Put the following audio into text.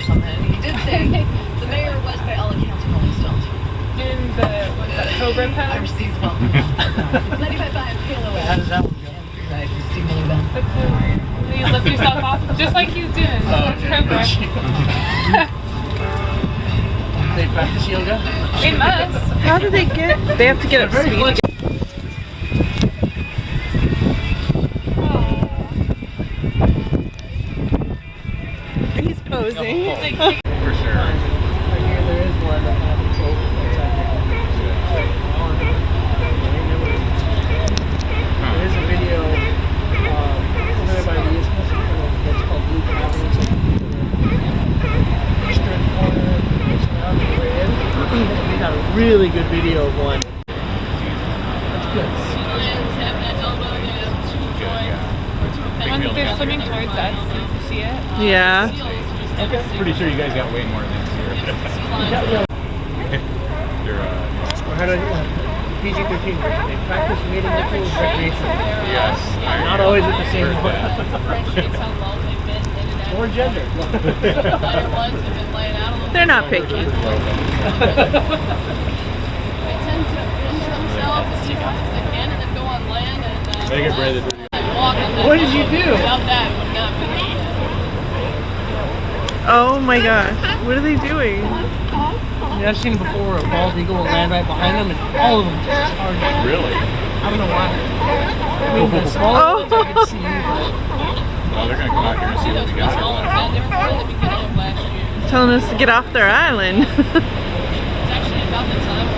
something. He did say the mayor was by all accounts rolling stones. In the, what's that, Cobra I Pound? received well. 95 Halo. How does that one go? I received really well. That's so weird. You lift yourself off, just like he's doing. That's Cobra. They practice yoga? They must. How do they get? They have to get up speed. He's posing. For sure. Right here, there is one that has a boat outside there. There is a video over by the isthmus. It's called Blue Cabin. It's like eastern corner of the isthmus the way in. We got a really good video of one. That's good. When they're swimming towards us, you see it? Yeah. Pretty sure you guys got way more than here. They're, PG-13. They practice mating rituals recreationally. yes. Not always with the same one. Or gender. They're not picky. They tend to pinch themselves as fast as they can and then go on land and They get ready to walk on that. What did you do? Without that, it would not be. Oh my gosh. What are they doing? Yeah, I've seen before a bald eagle will land right behind them and all of them just charge. Really? I don't know why. I mean, the smaller ones I can see, but Well, they're going to come out here and see what we got. They were born at the beginning of last year. Telling us to get off their island. It's actually about the time